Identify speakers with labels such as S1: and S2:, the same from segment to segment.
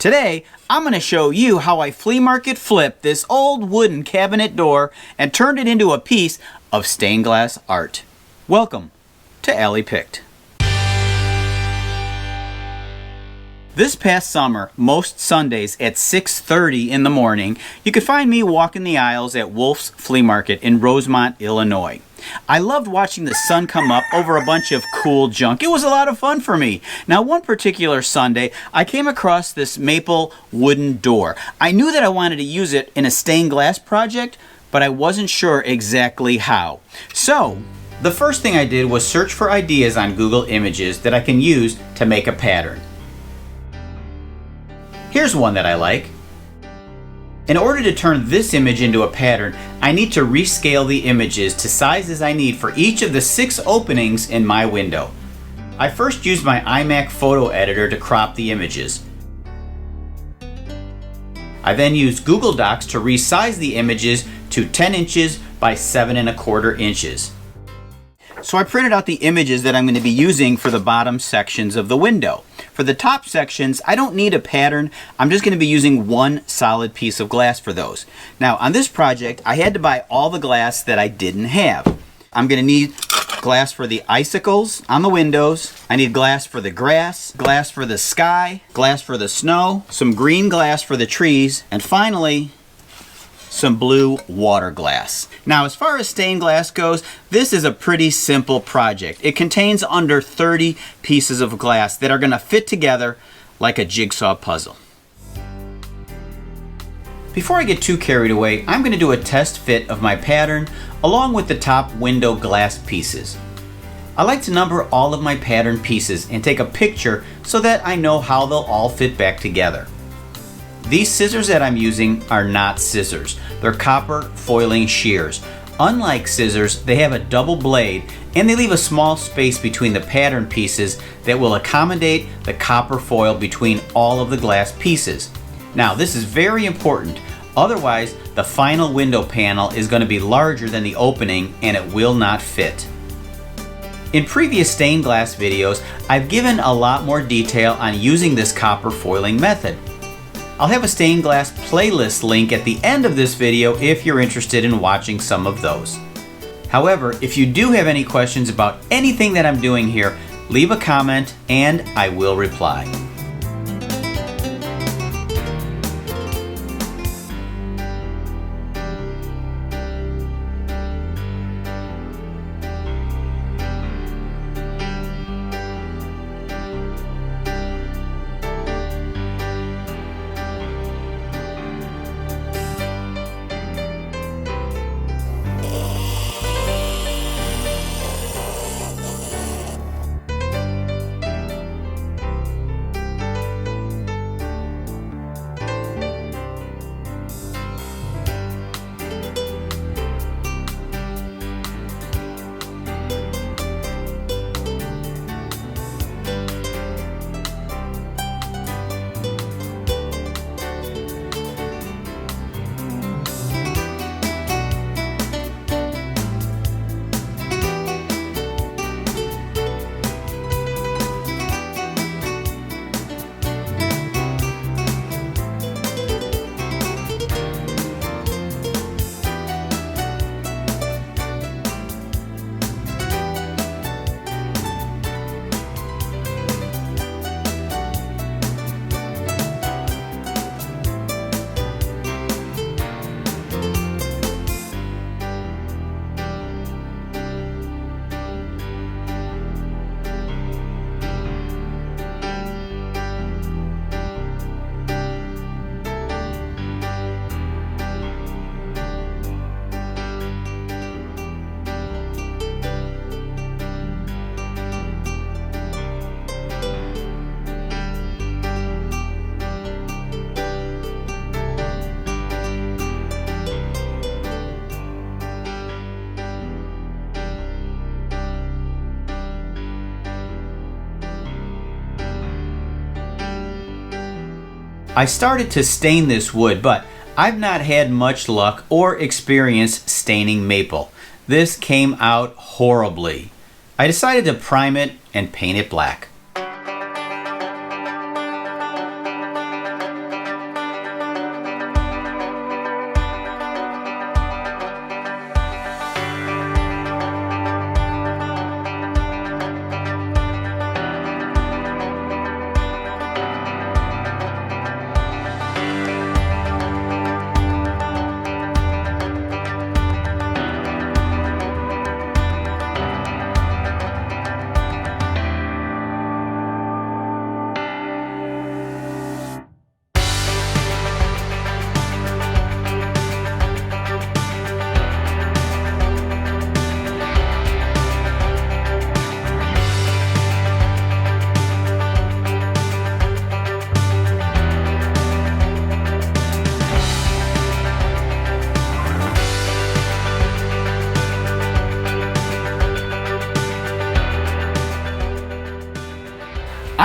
S1: Today, I'm going to show you how I flea market flipped this old wooden cabinet door and turned it into a piece of stained glass art. Welcome to Alley Picked. This past summer, most Sundays at 6:30 in the morning, you could find me walking the aisles at Wolf's Flea Market in Rosemont, Illinois. I loved watching the sun come up over a bunch of cool junk. It was a lot of fun for me. Now, one particular Sunday, I came across this maple wooden door. I knew that I wanted to use it in a stained glass project, but I wasn't sure exactly how. So, the first thing I did was search for ideas on Google Images that I can use to make a pattern. Here's one that I like. In order to turn this image into a pattern, I need to rescale the images to sizes I need for each of the 6 openings in my window. I first used my iMac photo editor to crop the images. I then used Google Docs to resize the images to 10 inches by 7¼ inches. So I printed out the images that I'm going to be using for the bottom sections of the window. For the top sections, I don't need a pattern. I'm just going to be using one solid piece of glass for those. Now, on this project, I had to buy all the glass that I didn't have. I'm going to need glass for the icicles on the windows. I need glass for the grass, glass for the sky, glass for the snow, some green glass for the trees, and finally, some blue water glass. Now, as far as stained glass goes, this is a pretty simple project. It contains under 30 pieces of glass that are going to fit together like a jigsaw puzzle. Before I get too carried away, I'm going to do a test fit of my pattern along with the top window glass pieces. I like to number all of my pattern pieces and take a picture so that I know how they'll all fit back together. These scissors that I'm using are not scissors. They're copper foiling shears. Unlike scissors, they have a double blade and they leave a small space between the pattern pieces that will accommodate the copper foil between all of the glass pieces. Now, this is very important. Otherwise, the final window panel is going to be larger than the opening and it will not fit. In previous stained glass videos, I've given a lot more detail on using this copper foiling method. I'll have a stained glass playlist link at the end of this video if you're interested in watching some of those. However, if you do have any questions about anything that I'm doing here, leave a comment and I will reply. I started to stain this wood, but I've not had much luck or experience staining maple. This came out horribly. I decided to prime it and paint it black.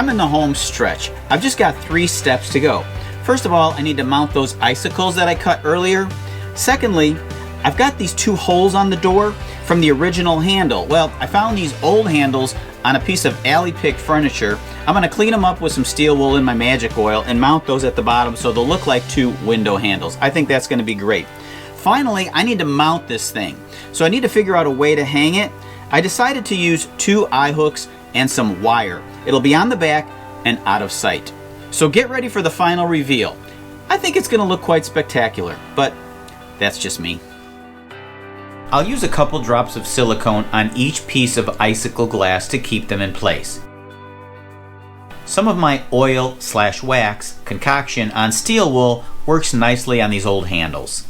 S1: I'm in the home stretch. I've just got 3 steps to go. First of all, I need to mount those icicles that I cut earlier. Secondly, I've got these 2 holes on the door from the original handle. Well, I found these old handles on a piece of alley pick furniture. I'm going to clean them up with some steel wool and my magic oil and mount those at the bottom so they'll look like 2 window handles. I think that's going to be great. Finally, I need to mount this thing. So I need to figure out a way to hang it. I decided to use 2 eye hooks and some wire. It'll be on the back and out of sight. So get ready for the final reveal. I think it's going to look quite spectacular, but that's just me. I'll use a couple drops of silicone on each piece of icicle glass to keep them in place. Some of my oil/wax concoction on steel wool works nicely on these old handles.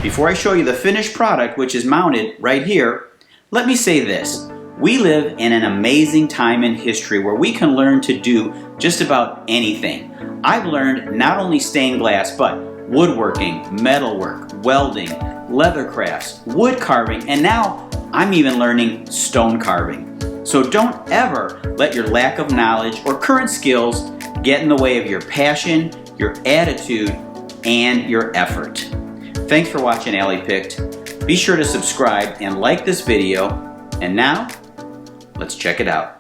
S1: Before I show you the finished product, which is mounted right here, let me say this. We live in an amazing time in history where we can learn to do just about anything. I've learned not only stained glass, but woodworking, metalwork, welding, leather crafts, wood carving, and now I'm even learning stone carving. So don't ever let your lack of knowledge or current skills get in the way of your passion, your attitude, and your effort. Thanks for watching Alley Picked. Be sure to subscribe and like this video. And now, let's check it out.